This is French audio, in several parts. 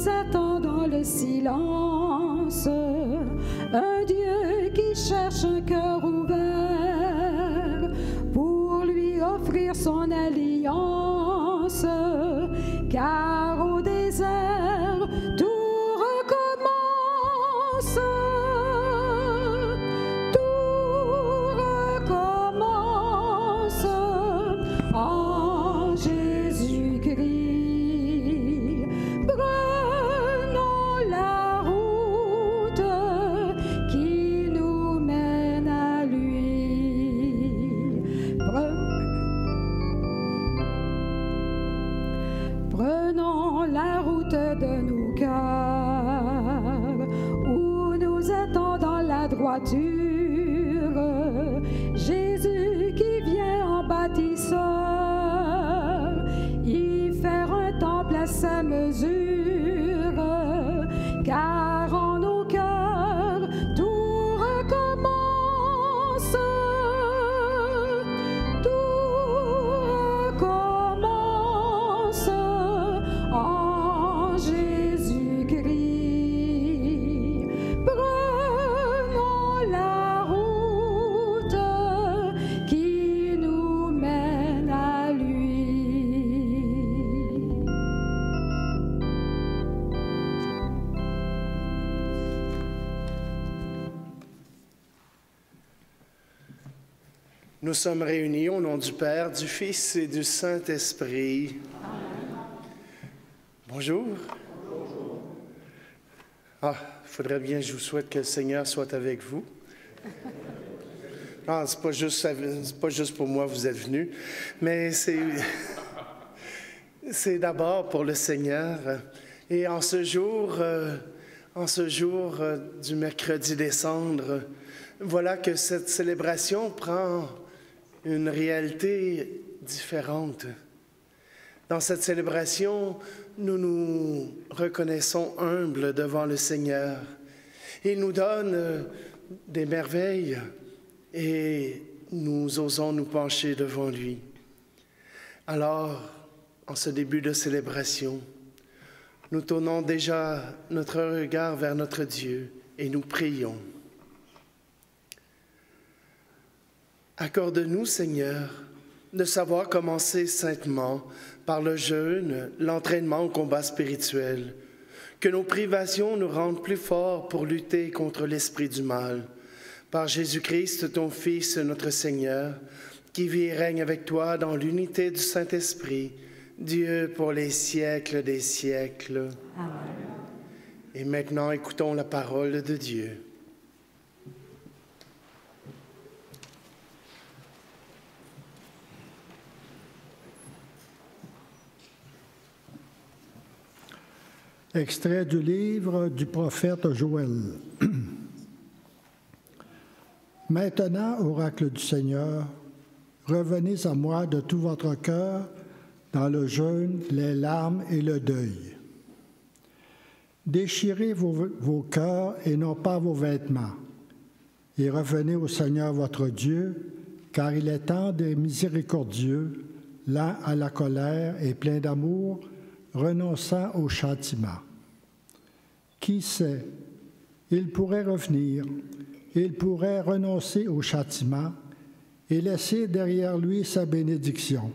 nous attend dans le silence, un Dieu qui cherche un cœur ouvert pour lui offrir son alliance, car au désert tout recommence. Tout recommence en Jésus-Christ. Prenons la route qui nous mène à lui. Prenons la route de nos cœurs, où nous attendons la droiture. Jésus qui vient en bâtisseur, y faire un temple à sa mesure, car en nos cœurs tout recommence. Tout recommence en Jésus-Christ. Prenons la route qui nous mène à lui. Nous sommes réunis au nom du Père, du Fils et du Saint-Esprit. Bonjour. Ah, il faudrait bien que je vous souhaite que le Seigneur soit avec vous. Ah, c'est pas juste pour moi que vous êtes venus, mais c'est d'abord pour le Seigneur. Et en ce jour du mercredi des cendres, voilà que cette célébration prend une réalité différente. Dans cette célébration, nous nous reconnaissons humbles devant le Seigneur. Il nous donne des merveilles et nous osons nous pencher devant lui. Alors, en ce début de célébration, nous tournons déjà notre regard vers notre Dieu et nous prions. Accorde-nous, Seigneur, de savoir commencer saintement par le jeûne, l'entraînement au combat spirituel, que nos privations nous rendent plus forts pour lutter contre l'esprit du mal. Par Jésus-Christ, ton Fils, notre Seigneur, qui vit et règne avec toi dans l'unité du Saint-Esprit, Dieu pour les siècles des siècles. Amen. Et maintenant, écoutons la parole de Dieu. Extrait du livre du prophète Joël. Maintenant, oracle du Seigneur, revenez à moi de tout votre cœur dans le jeûne, les larmes et le deuil. Déchirez vos cœurs et non pas vos vêtements, et revenez au Seigneur votre Dieu, car il est tendre et miséricordieux, lent à la colère et plein d'amour, renonçant au châtiment. Qui sait, il pourrait revenir, il pourrait renoncer au châtiment et laisser derrière lui sa bénédiction.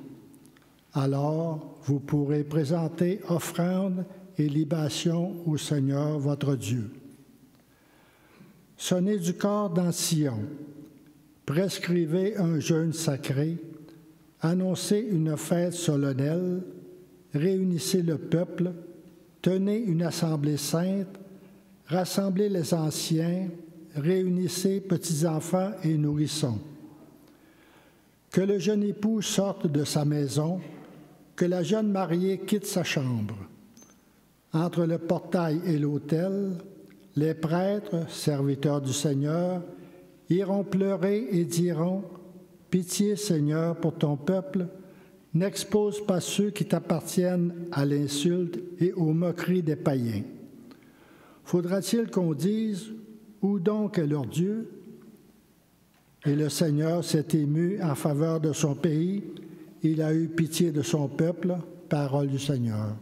Alors, vous pourrez présenter offrande et libation au Seigneur votre Dieu. Sonnez du cor dans Sion, prescrivez un jeûne sacré, annoncez une fête solennelle, réunissez le peuple, tenez une assemblée sainte, rassemblez les anciens, réunissez petits-enfants et nourrissons. Que le jeune époux sorte de sa maison, que la jeune mariée quitte sa chambre. Entre le portail et l'autel, les prêtres, serviteurs du Seigneur, iront pleurer et diront « Pitié, Seigneur, pour ton peuple, n'expose pas ceux qui t'appartiennent à l'insulte et aux moqueries des païens. Faudra-t-il qu'on dise « Où donc est leur Dieu ?» Et le Seigneur s'est ému en faveur de son pays, il a eu pitié de son peuple, parole du Seigneur.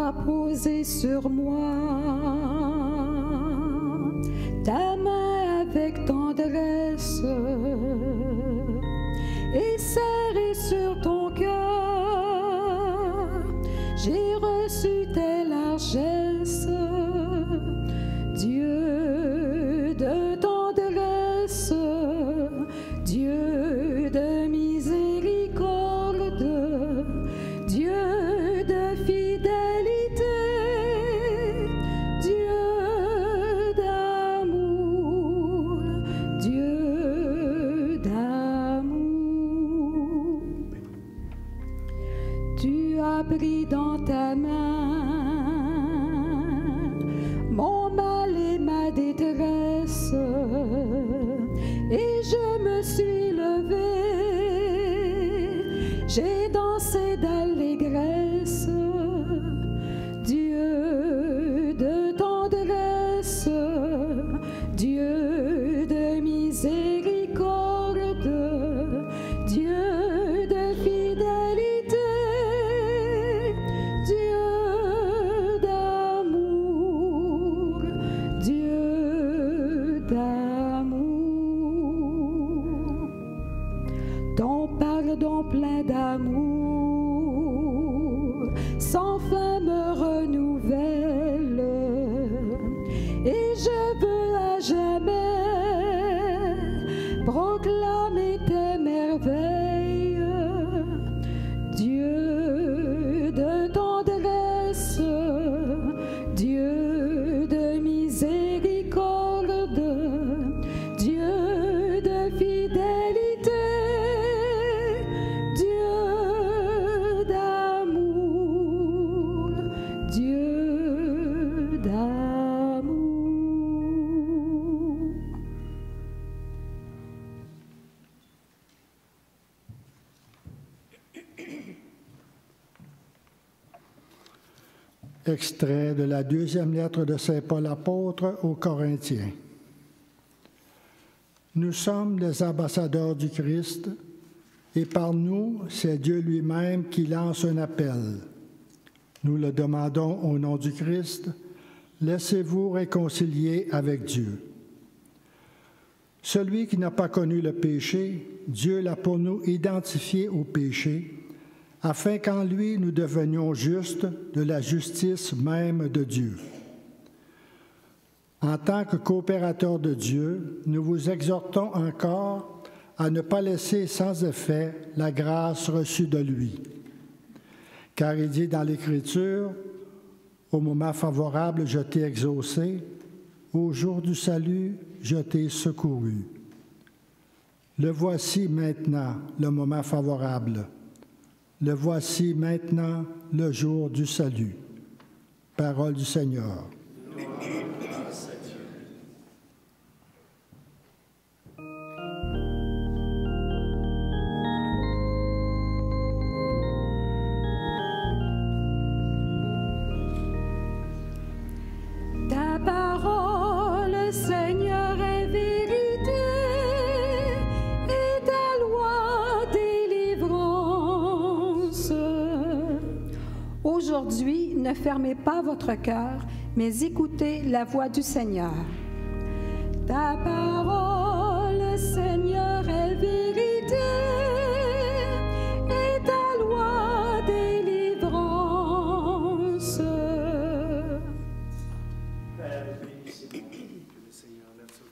as posé sur moi ta main avec tendresse et serré sur ton cœur, j'ai reçu tes largesses. Dieu de tendresse, Dieu de miséricorde, Dieu de fidélité, Dieu d'amour, Dieu d'amour. Tu as pris dans ta main mon mal et ma détresse, et je me suis levée, j'ai dansé d'allégresse. Dieu de tendresse, Dieu de miséricorde, Dieu de fidélité, Dieu d'amour, Dieu d'amour. Ton pardon plein d'amour, sans fin me renouvelle, et je veux à jamais proclamer tes merveilles. Dieu de tendresse, Dieu de miséricorde, Dieu de fidélité, Dieu d'amour, Dieu d'amour. Extrait de la deuxième lettre de saint Paul apôtre aux Corinthiens. Nous sommes les ambassadeurs du Christ, et par nous, c'est Dieu lui-même qui lance un appel. Nous le demandons au nom du Christ, laissez-vous réconcilier avec Dieu. Celui qui n'a pas connu le péché, Dieu l'a pour nous identifié au péché, afin qu'en lui nous devenions justes de la justice même de Dieu. En tant que coopérateurs de Dieu, nous vous exhortons encore à ne pas laisser sans effet la grâce reçue de lui. Car il dit dans l'Écriture, « Au moment favorable, je t'ai exaucé, au jour du salut, je t'ai secouru. » Le voici maintenant, le moment favorable. Le voici maintenant, le jour du salut. Parole du Seigneur. Ta parole, Seigneur, est vérité, et ta loi délivrance. Aujourd'hui, ne fermez pas votre cœur, mais écoutez la voix du Seigneur. Ta parole, Seigneur, est vérité, et ta loi délivrance. Père, bénissez-nous, que le Seigneur lève sur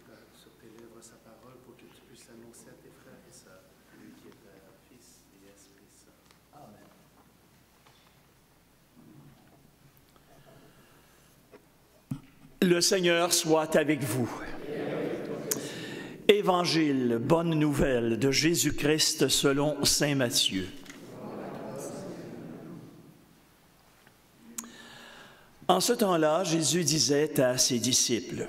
tes lèvres sa parole pour que tu puisses l'annoncer à tes frères et sœurs, lui qui est Père, Fils et Esprit Saint. Amen. Le Seigneur soit avec vous. Évangile, bonne nouvelle de Jésus-Christ selon saint Matthieu. En ce temps-là, Jésus disait à ses disciples,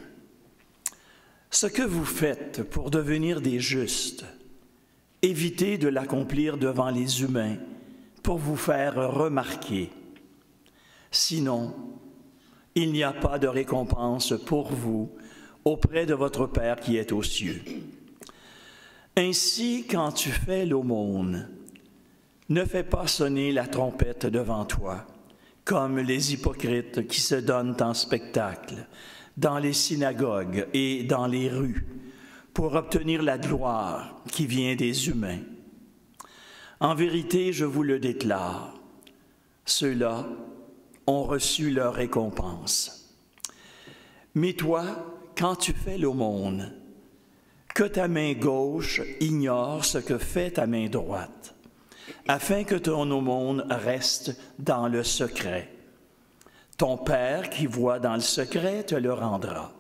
« Ce que vous faites pour devenir des justes, évitez de l'accomplir devant les humains pour vous faire remarquer. Sinon, il n'y a pas de récompense pour vous auprès de votre Père qui est aux cieux. Ainsi, quand tu fais l'aumône, ne fais pas sonner la trompette devant toi, comme les hypocrites qui se donnent en spectacle dans les synagogues et dans les rues pour obtenir la gloire qui vient des humains. En vérité, je vous le déclare, ceux-là ont reçu leur récompense. Mais toi, quand tu fais l'aumône, que ta main gauche ignore ce que fait ta main droite, afin que ton aumône reste dans le secret. Ton Père qui voit dans le secret te le rendra.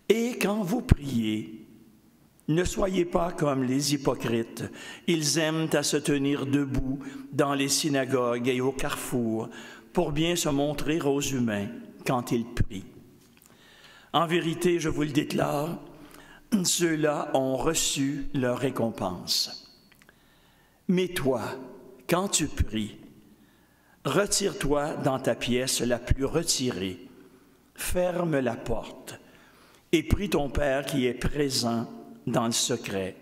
Et quand vous priez, ne soyez pas comme les hypocrites. Ils aiment à se tenir debout dans les synagogues et au carrefour pour bien se montrer aux humains quand ils prient. En vérité, je vous le déclare, ceux-là ont reçu leur récompense. Mais toi, quand tu pries, retire-toi dans ta pièce la plus retirée, ferme la porte et prie ton Père qui est présent dans le secret.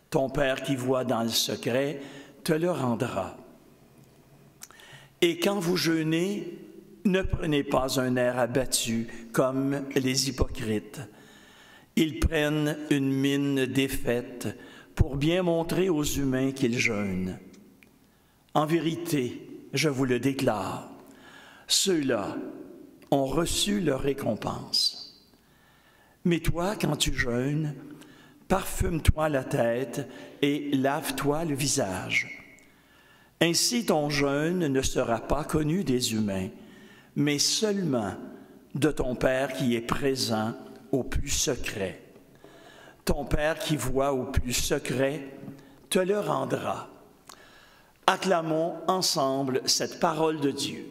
Ton Père qui voit dans le secret te le rendra. Et quand vous jeûnez, ne prenez pas un air abattu comme les hypocrites. Ils prennent une mine défaite pour bien montrer aux humains qu'ils jeûnent. En vérité, je vous le déclare, ceux-là ont reçu leur récompense. Mais toi, quand tu jeûnes, parfume-toi la tête et lave-toi le visage. Ainsi ton jeûne ne sera pas connu des humains, mais seulement de ton Père qui est présent au plus secret. Ton Père qui voit au plus secret te le rendra. Acclamons ensemble cette parole de Dieu.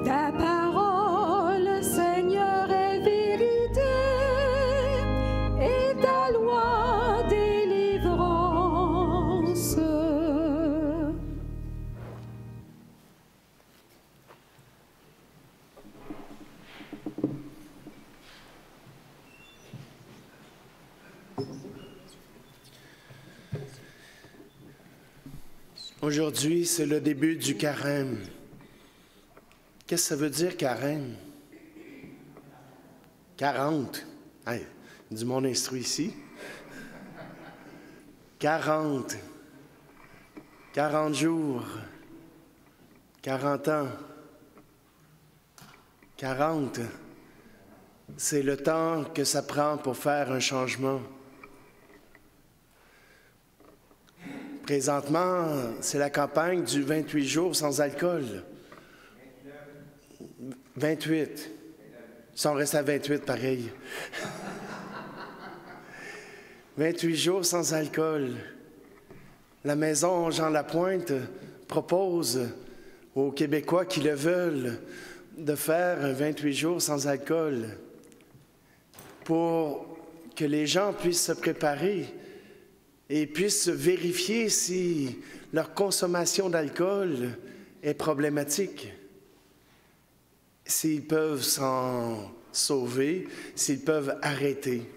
Ta parole, Seigneur, est vérité et ta loi délivrance. Aujourd'hui, c'est le début du carême. Qu'est-ce que ça veut dire, carême? 40. Hey, du monde instruit ici. 40. 40 jours. 40 ans. 40. C'est le temps que ça prend pour faire un changement. Présentement, c'est la campagne du 28 jours sans alcool. 28. Si on reste à 28, pareil. 28 jours sans alcool. La maison Jean Lapointe propose aux Québécois qui le veulent de faire un 28 jours sans alcool pour que les gens puissent se préparer et puissent vérifier si leur consommation d'alcool est problématique, s'ils peuvent s'en sauver, s'ils peuvent arrêter.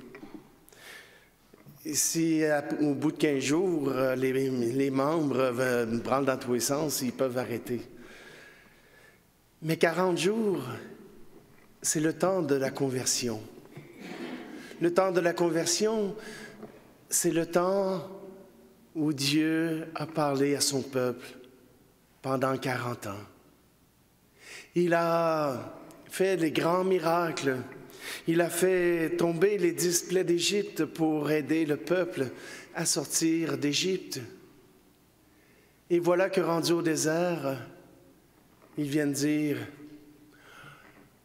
Et si au bout de 15 jours, les membres branlent dans tous les sens, ils peuvent arrêter. Mais 40 jours, c'est le temps de la conversion. Le temps de la conversion, c'est le temps où Dieu a parlé à son peuple pendant 40 ans. Il a fait des grands miracles. Il a fait tomber les 10 plaies d'Égypte pour aider le peuple à sortir d'Égypte. Et voilà que rendu au désert, ils viennent dire,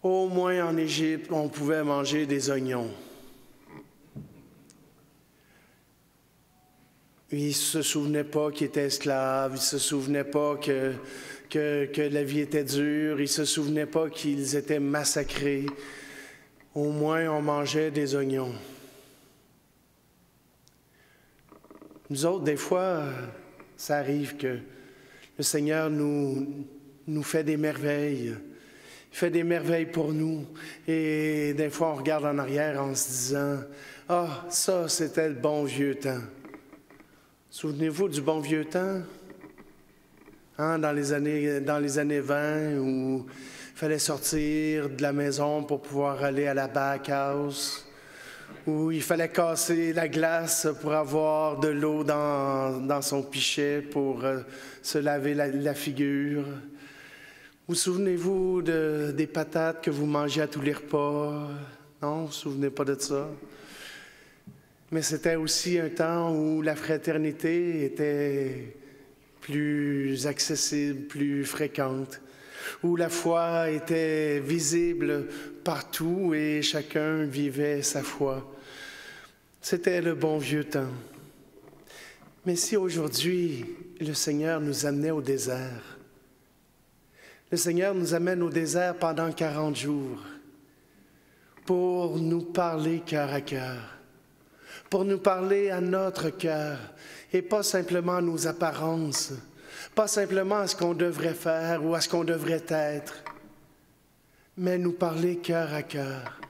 au moins en Égypte, on pouvait manger des oignons. Ils ne se souvenaient pas qu'ils étaient esclaves, ils ne se souvenaient pas que la vie était dure, ils ne se souvenaient pas qu'ils étaient massacrés. Au moins, on mangeait des oignons. Nous autres, des fois, ça arrive que le Seigneur nous fait des merveilles. Il fait des merveilles pour nous. Et des fois, on regarde en arrière en se disant « Ah, ça, c'était le bon vieux temps. » Souvenez-vous du bon vieux temps, hein, dans les années 20 où il fallait sortir de la maison pour pouvoir aller à la back-house, où il fallait casser la glace pour avoir de l'eau dans son pichet pour se laver la figure. Vous souvenez-vous des patates que vous mangez à tous les repas? Non, vous ne vous souvenez pas de ça? Mais c'était aussi un temps où la fraternité était plus accessible, plus fréquente, où la foi était visible partout et chacun vivait sa foi. C'était le bon vieux temps. Mais si aujourd'hui, le Seigneur nous amenait au désert, le Seigneur nous amène au désert pendant 40 jours pour nous parler cœur à cœur, pour nous parler à notre cœur et pas simplement à nos apparences, pas simplement à ce qu'on devrait faire ou à ce qu'on devrait être, mais nous parler cœur à cœur.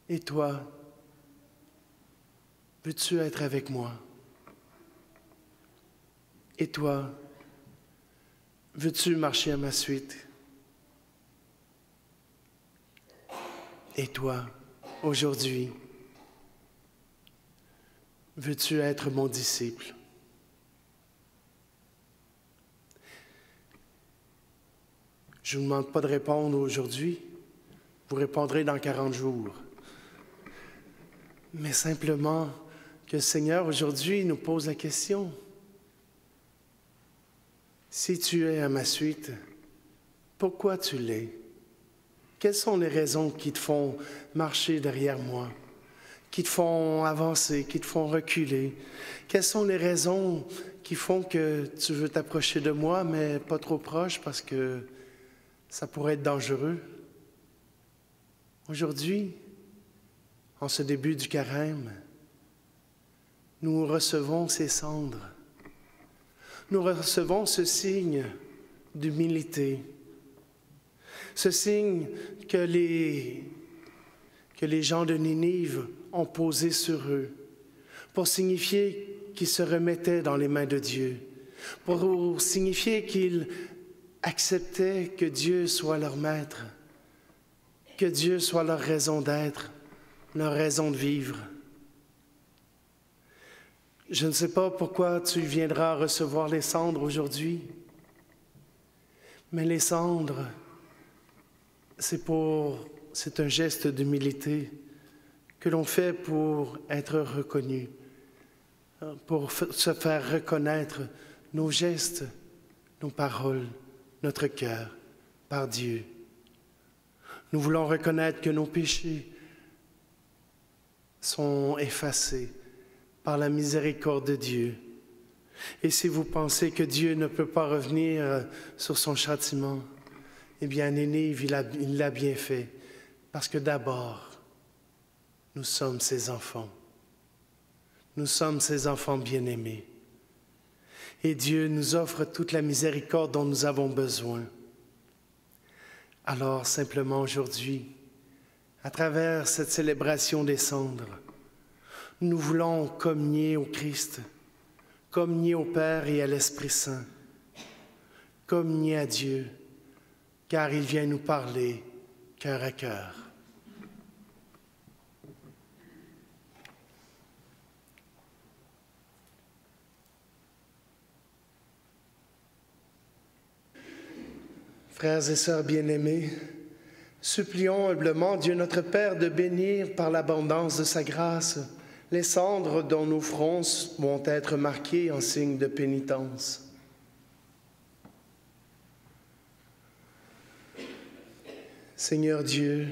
Et toi, veux-tu être avec moi? Et toi, veux-tu marcher à ma suite? Et toi, aujourd'hui, veux-tu être mon disciple? Je ne vous demande pas de répondre aujourd'hui, vous répondrez dans 40 jours. Mais simplement que le Seigneur aujourd'hui nous pose la question. Si tu es à ma suite, pourquoi tu l'es? Quelles sont les raisons qui te font marcher derrière moi, qui te font avancer, qui te font reculer? Quelles sont les raisons qui font que tu veux t'approcher de moi, mais pas trop proche parce que ça pourrait être dangereux? Aujourd'hui, en ce début du carême, nous recevons ces cendres. Nous recevons ce signe d'humilité, ce signe que les gens de Ninive ont posé sur eux, pour signifier qu'ils se remettaient dans les mains de Dieu, pour signifier qu'ils acceptaient que Dieu soit leur maître, que Dieu soit leur raison d'être, leur raison de vivre. Je ne sais pas pourquoi tu viendras recevoir les cendres aujourd'hui, mais les cendres, c'est un geste d'humilité que l'on fait pour être reconnu, pour se faire reconnaître nos gestes, nos paroles, notre cœur par Dieu. Nous voulons reconnaître que nos péchés sont effacés par la miséricorde de Dieu. Et si vous pensez que Dieu ne peut pas revenir sur son châtiment, eh bien, Nénive, il l'a bien fait, parce que d'abord, nous sommes ses enfants. Nous sommes ses enfants bien-aimés. Et Dieu nous offre toute la miséricorde dont nous avons besoin. Alors, simplement aujourd'hui, à travers cette célébration des cendres, nous voulons communier au Christ, communier au Père et à l'Esprit Saint, communier à Dieu, car il vient nous parler cœur à cœur. Frères et sœurs bien-aimés, supplions humblement Dieu notre Père de bénir par l'abondance de sa grâce les cendres dont nos fronts vont être marqués en signe de pénitence. Seigneur Dieu,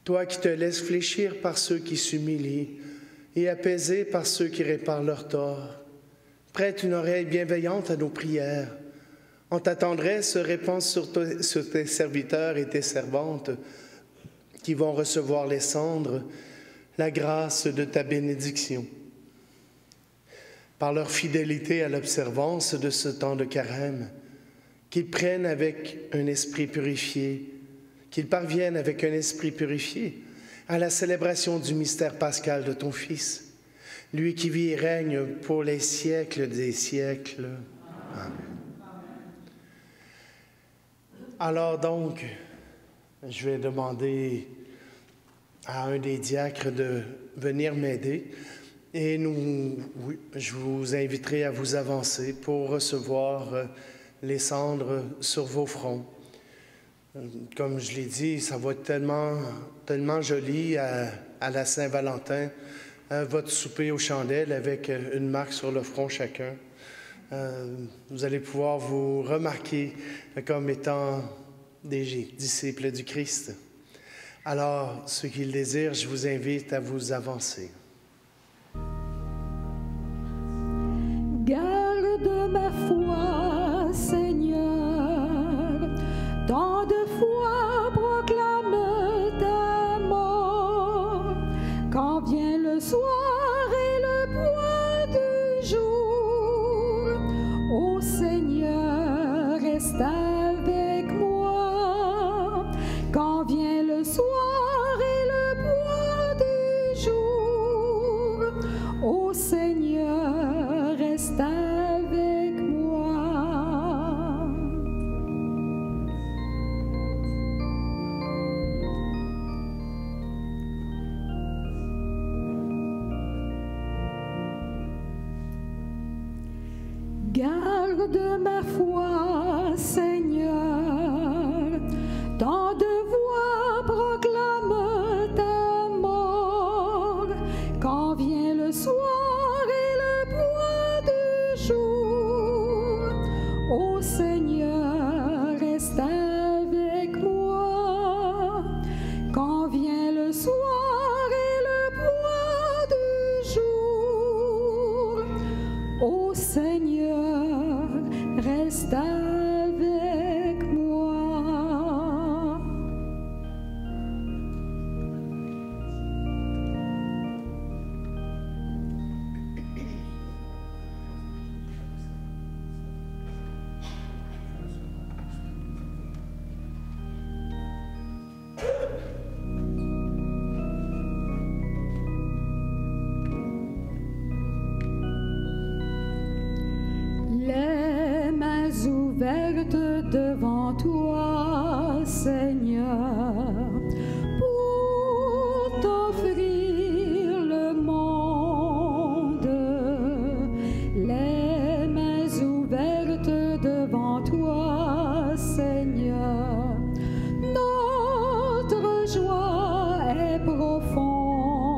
toi qui te laisses fléchir par ceux qui s'humilient et apaiser par ceux qui réparent leurs torts, prête une oreille bienveillante à nos prières. En ta tendresse, répand sur tes serviteurs et tes servantes qui vont recevoir les cendres, la grâce de ta bénédiction. Par leur fidélité à l'observance de ce temps de carême, qu'ils prennent avec un esprit purifié, qu'ils parviennent avec un esprit purifié à la célébration du mystère pascal de ton Fils. lui qui vit et règne pour les siècles des siècles. Amen. Alors donc, je vais demander à un des diacres de venir m'aider et je vous inviterai à vous avancer pour recevoir les cendres sur vos fronts. Comme je l'ai dit, ça va être tellement joli à la Saint-Valentin, votre souper aux chandelles avec une marque sur le front chacun. Vous allez pouvoir vous remarquer comme étant des disciples du Christ. Alors, ceux qui le désirent, je vous invite à vous avancer. Garde ma foi, Seigneur, tant de fois proclame ta mort. Quand vient le soir et le point du jour, ô Seigneur, reste avec moi. Quand vient le soir et le point du jour, ô Seigneur, reste avec moi. Garde ma foi, Seigneur, tant de voix proclament ta mort. Quand vient le soir et le point du jour, ô Seigneur, reste avec moi. Quand vient le soir et le point du jour, ô Seigneur, reste avec moi. Les mains ouvertes devant toi, Seigneur, pour t'offrir le monde. Les mains ouvertes devant toi, Seigneur, notre joie est profonde.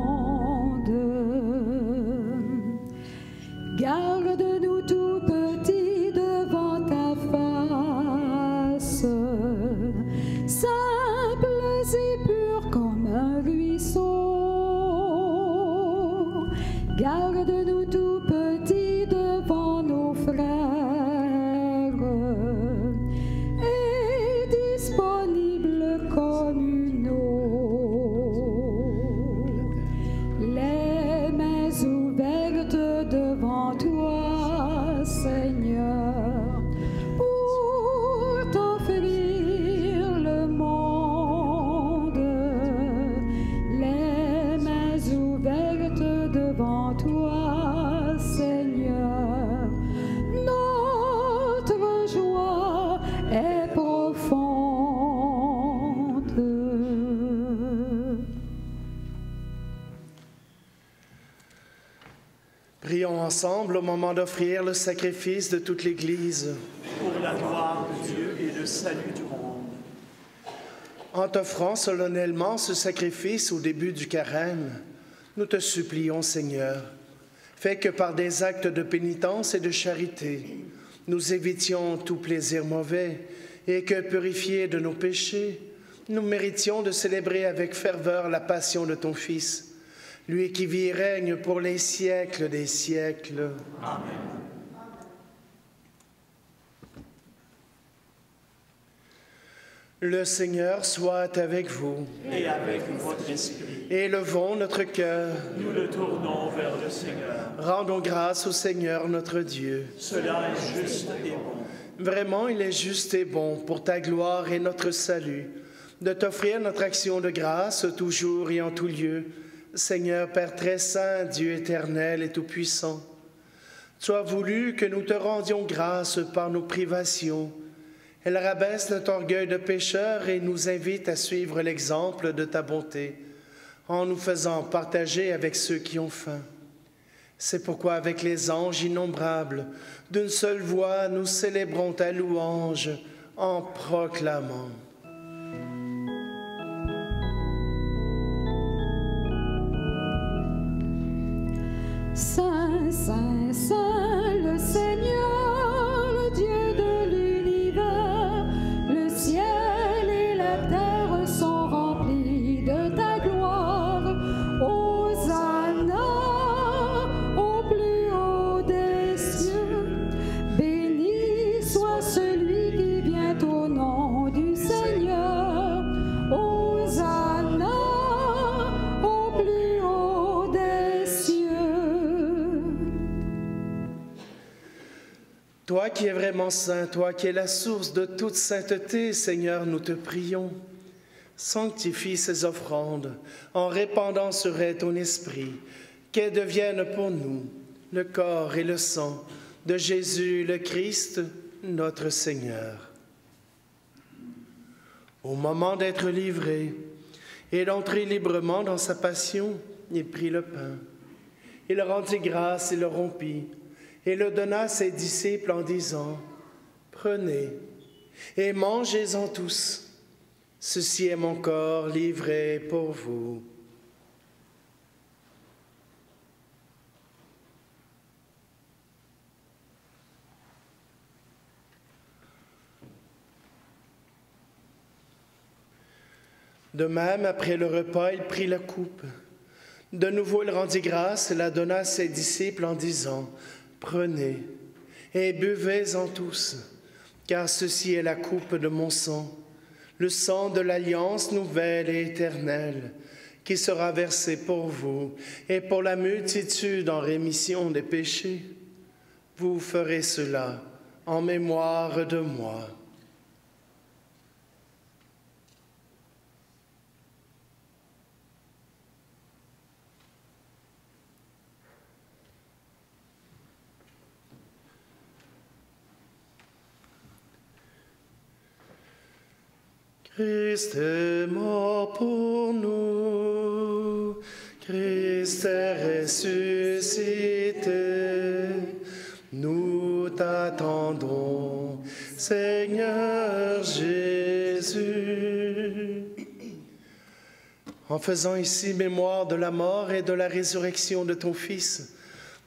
Garde-nous tout petits devant ta face, simples et purs comme un ruisseau. Garde-nous tout petits devant nos frères et disponibles comme une eau. Les mains ouvertes devant toi, Seigneur, pour t'offrir le monde. Les mains ouvertes devant toi, Seigneur, notre joie est profonde. Prions ensemble au moment d'offrir le sacrifice de toute l'Église. Pour la gloire de Dieu et le salut du monde. En t'offrant solennellement ce sacrifice au début du carême, nous te supplions, Seigneur, fais que par des actes de pénitence et de charité, nous évitions tout plaisir mauvais et que, purifiés de nos péchés, nous méritions de célébrer avec ferveur la passion de ton Fils, lui qui vit et règne pour les siècles des siècles. Amen. Le Seigneur soit avec vous. Et avec votre esprit. Élevons notre cœur. Nous le tournons vers le Seigneur. Rendons grâce au Seigneur notre Dieu. Cela est juste et bon. Vraiment, il est juste et bon pour ta gloire et notre salut, de t'offrir notre action de grâce toujours et en tout lieu, Seigneur Père très saint, Dieu éternel et tout-puissant, tu as voulu que nous te rendions grâce par nos privations. Elle rabaisse notre orgueil de pécheur et nous invite à suivre l'exemple de ta bonté, en nous faisant partager avec ceux qui ont faim. C'est pourquoi avec les anges innombrables, d'une seule voix, nous célébrons ta louange en proclamant. Saint, Saint, Saint, le Seigneur, le Dieu de l'univers, le ciel et la terre sont remplis de ta gloire. Hosanna au plus haut des cieux. Béni soit celui qui vient au nom du Seigneur. Hosanna au plus haut des cieux. Toi qui es vraiment saint, toi qui es la source de toute sainteté, Seigneur, nous te prions. Sanctifie ces offrandes en répandant sur elles ton esprit, qu'elles deviennent pour nous le corps et le sang de Jésus le Christ, notre Seigneur. Au moment d'être livré et d'entrer librement dans sa passion, il prit le pain. Il rendit grâce et le rompit, et le donna à ses disciples en disant, « Prenez et mangez-en tous. Ceci est mon corps livré pour vous. » De même, après le repas, il prit la coupe. De nouveau, il rendit grâce et la donna à ses disciples en disant, « Prenez et buvez-en tous, car ceci est la coupe de mon sang, le sang de l'alliance nouvelle et éternelle, qui sera versé pour vous et pour la multitude en rémission des péchés. Vous ferez cela en mémoire de moi. » Christ est mort pour nous, Christ est ressuscité, nous t'attendons, Seigneur Jésus. En faisant ici mémoire de la mort et de la résurrection de ton Fils,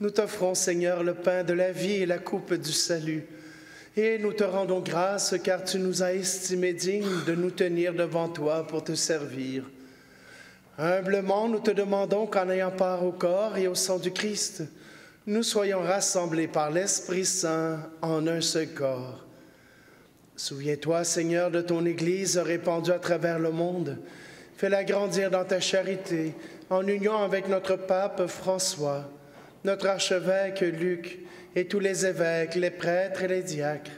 nous t'offrons, Seigneur, le pain de la vie et la coupe du salut. Et nous te rendons grâce car tu nous as estimés dignes de nous tenir devant toi pour te servir. Humblement, nous te demandons qu'en ayant part au corps et au sang du Christ, nous soyons rassemblés par l'Esprit Saint en un seul corps. Souviens-toi, Seigneur, de ton Église répandue à travers le monde. Fais-la grandir dans ta charité, en union avec notre pape François, notre archevêque Luc, et tous les évêques, les prêtres et les diacres.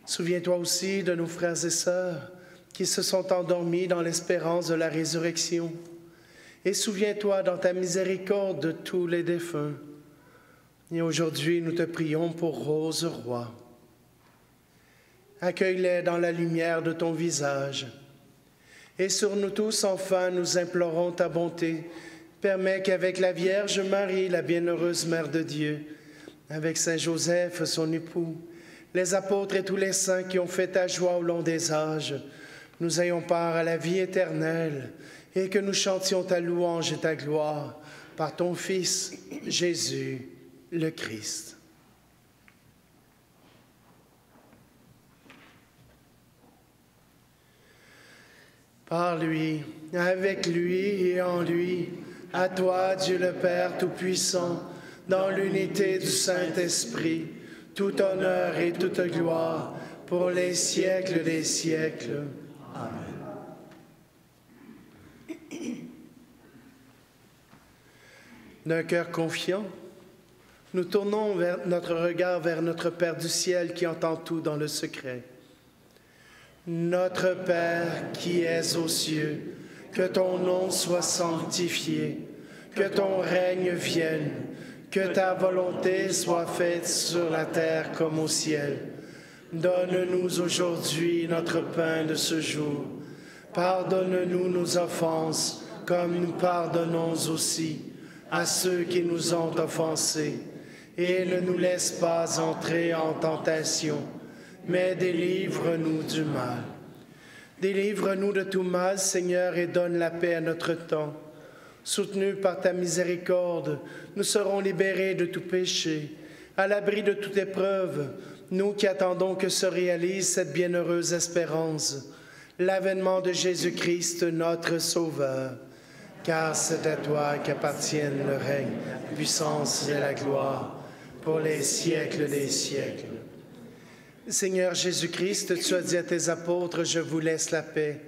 Souviens-toi aussi de nos frères et sœurs qui se sont endormis dans l'espérance de la résurrection. Et souviens-toi dans ta miséricorde de tous les défunts. Et aujourd'hui, nous te prions pour Rose Roy. Accueille-les dans la lumière de ton visage. Et sur nous tous, enfin, nous implorons ta bonté. Permets qu'avec la Vierge Marie, la bienheureuse Mère de Dieu, avec Saint Joseph, son époux, les apôtres et tous les saints qui ont fait ta joie au long des âges, nous ayons part à la vie éternelle et que nous chantions ta louange et ta gloire par ton Fils, Jésus, le Christ. Par lui, avec lui et en lui, à toi, Dieu le Père Tout-Puissant, dans l'unité du Saint-Esprit, tout honneur et toute gloire pour les siècles des siècles. Amen. D'un cœur confiant, nous tournons notre regard vers notre Père du ciel qui entend tout dans le secret. Notre Père qui es aux cieux, Que ton nom soit sanctifié, que ton règne vienne, que ta volonté soit faite sur la terre comme au ciel. Donne-nous aujourd'hui notre pain de ce jour. Pardonne-nous nos offenses, comme nous pardonnons aussi à ceux qui nous ont offensés. Et ne nous laisse pas entrer en tentation, mais délivre-nous du mal. Délivre-nous de tout mal, Seigneur, et donne la paix à notre temps. Soutenus par ta miséricorde, nous serons libérés de tout péché, à l'abri de toute épreuve, nous qui attendons que se réalise cette bienheureuse espérance, l'avènement de Jésus-Christ, notre Sauveur. Car c'est à toi qu'appartiennent le règne, la puissance et la gloire, pour les siècles des siècles. Seigneur Jésus-Christ, tu as dit à tes apôtres, « Je vous laisse la paix,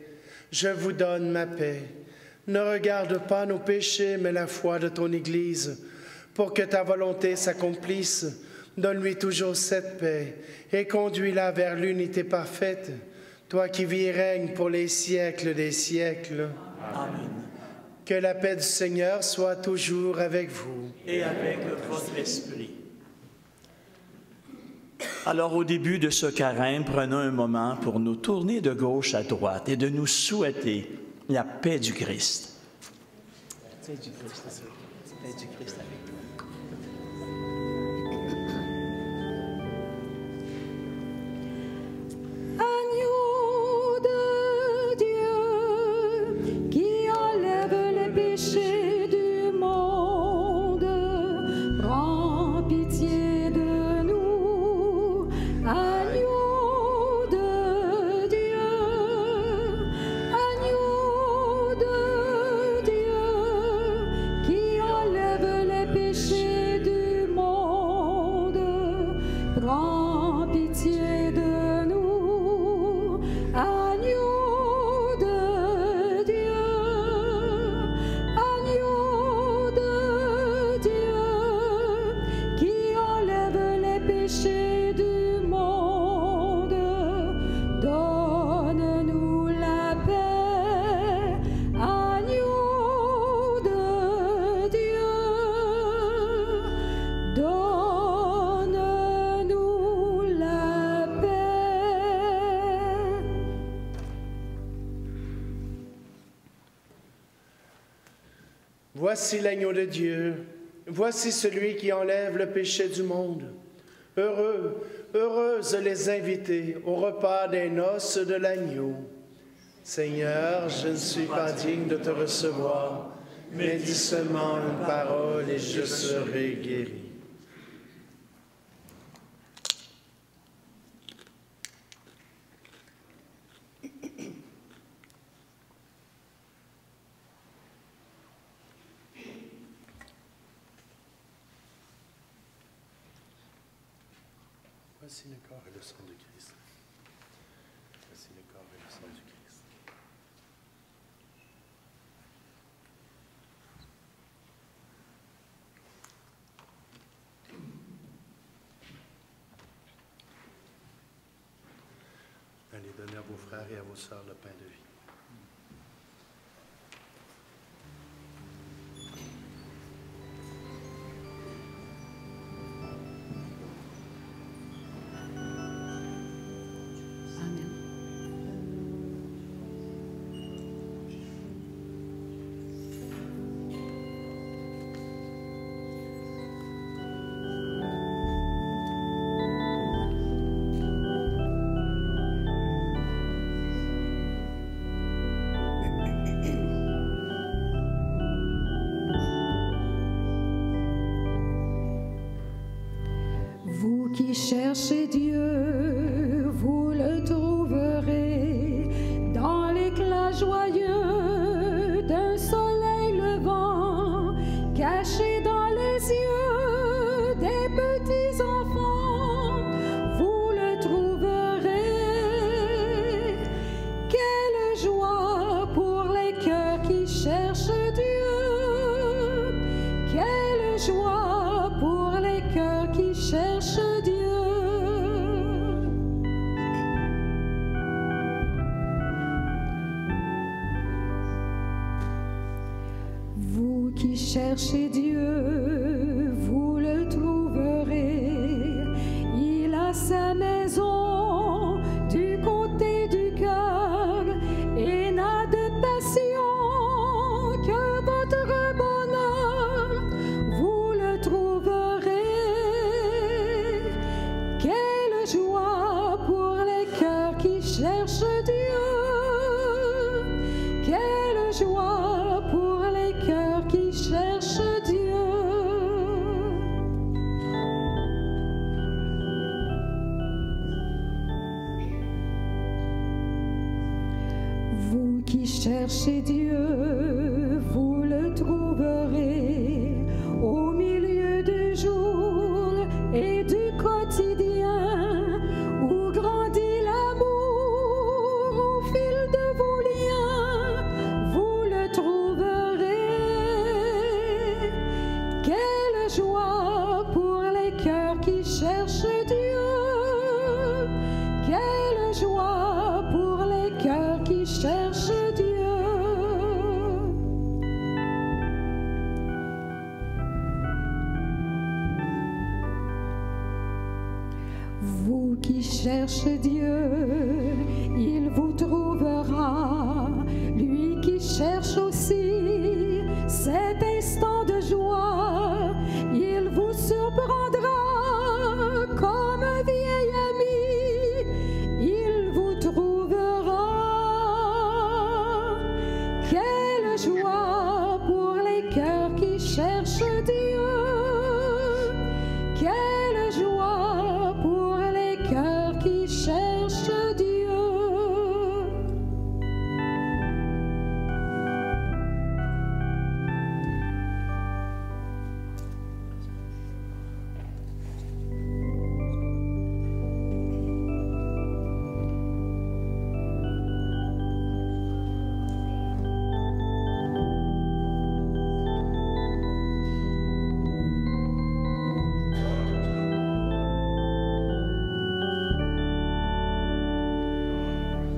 je vous donne ma paix. » Ne regarde pas nos péchés, mais la foi de ton Église. Pour que ta volonté s'accomplisse, donne-lui toujours cette paix et conduis-la vers l'unité parfaite, toi qui vis et règnes pour les siècles des siècles. Amen. Que la paix du Seigneur soit toujours avec vous. Et avec votre esprit. Alors, au début de ce carême, prenons un moment pour nous tourner de gauche à droite et de nous souhaiter la paix du Christ. La paix du Christ, la paix du Christ avec toi. Agneau de Dieu qui enlève les péchés du monde, prends pitié de nous. Agneau de Dieu, agneau de Dieu qui enlève les péchés du monde, prends pitié de nous. Agneau de Dieu, agneau de Dieu qui enlève les péchés du monde, donne-nous la paix. Agneau de Dieu, donne-nous la paix. Voici l'agneau de Dieu, voici celui qui enlève le péché du monde. Heureux, heureuses les invités au repas des noces de l'agneau. Seigneur, je ne suis pas digne de te recevoir, mais dis seulement une parole et je serai guéri. Voici le corps et le sang de Christ. Voici le corps et le sang du Christ. Allez donner à vos frères et à vos sœurs le pain de vie. Vous qui cherchez Dieu, vous le trouverez dans l'éclat joyeux d'un soleil levant, caché dans les yeux des petits enfants. Vous le trouverez. Quelle joie pour les cœurs qui cherchent Dieu. Quelle joie pour les cœurs qui cherchent Dieu. cherchez Dieu, vous le trouverez. Il a sa maison du côté du cœur et n'a de passion que votre bonheur. Vous le trouverez. Quelle joie pour les cœurs qui cherchent Dieu. Quelle joie pour les cœurs qui cherchent Dieu. Vous qui cherchez Dieu, vous le trouverez au milieu du jour et du quotidien, où grandit l'amour au fil de vos liens. Vous le trouverez. Quelle joie pour les cœurs qui cherchent Dieu. Quelle joie pour les cœurs qui cherchent Dieu. Vous qui cherchez Dieu, il vous trouvera. Lui qui cherche aussi cet instant de joie, il vous surprendra comme un vieil ami. Il vous trouvera. Quelle joie pour les cœurs qui cherchent Dieu. Quelle joie pour les cœurs qui cherchent Dieu.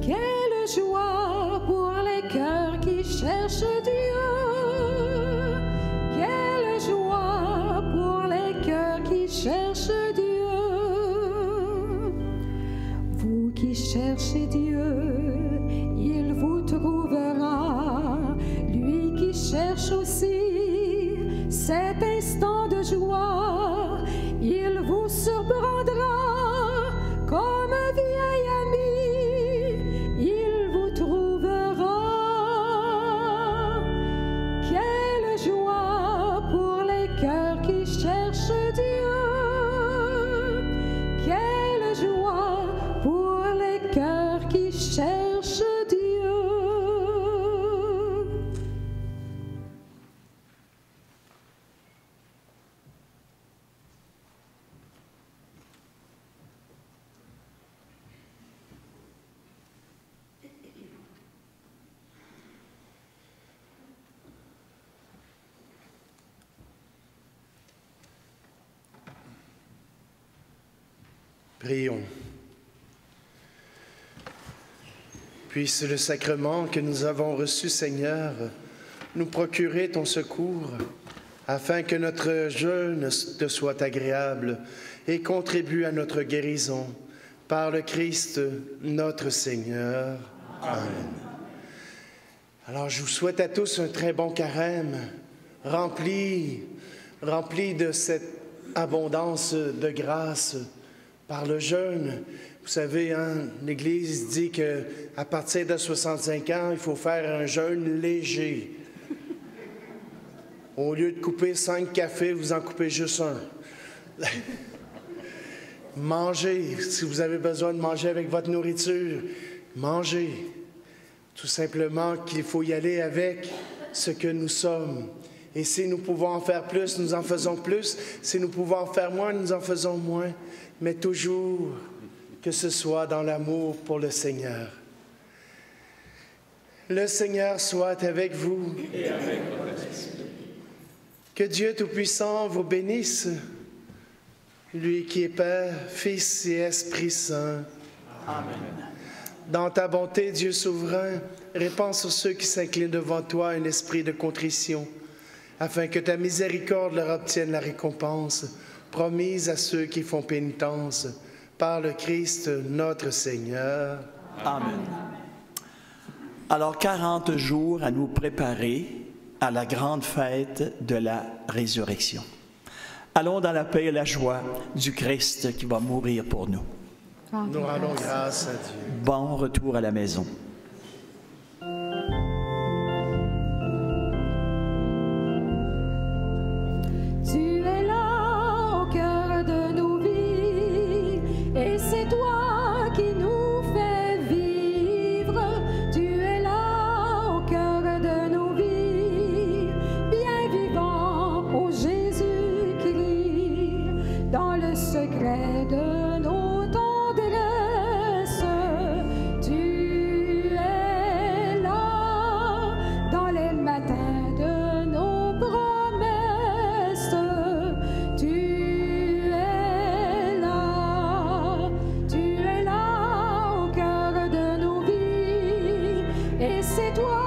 Quelle joie pour les cœurs qui cherchent Dieu. Quelle joie pour les cœurs qui cherchent Dieu. Vous qui cherchez Dieu, il vous trouvera. Lui qui cherche aussi cet instant de joie, il vous surprendra comme un vieil ami. Il vous trouvera. Quelle joie pour les cœurs qui cherchent Dieu. Quelle joie pour les cœurs qui cherchent Dieu. Prions. Puisse le sacrement que nous avons reçu, Seigneur, nous procurer ton secours, afin que notre jeûne te soit agréable et contribue à notre guérison. Par le Christ, notre Seigneur. Amen. Alors, je vous souhaite à tous un très bon carême, rempli de cette abondance de grâce par le jeûne. Vous savez, l'Église dit qu'à partir de 65 ans, il faut faire un jeûne léger. Au lieu de couper 5 cafés, vous en coupez juste un. Mangez. Si vous avez besoin de manger avec votre nourriture, mangez. Tout simplement qu'il faut y aller avec ce que nous sommes. Et si nous pouvons en faire plus, nous en faisons plus. Si nous pouvons en faire moins, nous en faisons moins. Mais toujours que ce soit dans l'amour pour le Seigneur. Le Seigneur soit avec vous. Et avec votre esprit. Que Dieu Tout-Puissant vous bénisse, lui qui est Père, Fils et Esprit Saint. Amen. Dans ta bonté, Dieu souverain, répands sur ceux qui s'inclinent devant toi un esprit de contrition, afin que ta miséricorde leur obtienne la récompense promise à ceux qui font pénitence par le Christ notre Seigneur. Amen. Alors, 40 jours à nous préparer à la grande fête de la résurrection. Allons dans la paix et la joie du Christ qui va mourir pour nous. Nous rendons grâce à Dieu. Bon retour à la maison. Tu es là au cœur de nos vies, et c'est toi qui nous fais vivre. Tu es là au cœur de nos vies, bien vivant, ô Jésus-Christ, dans le secret de nos tendresses. Tu es là dans les matins de nos promesses. Tu es là au cœur de nos vies, et c'est toi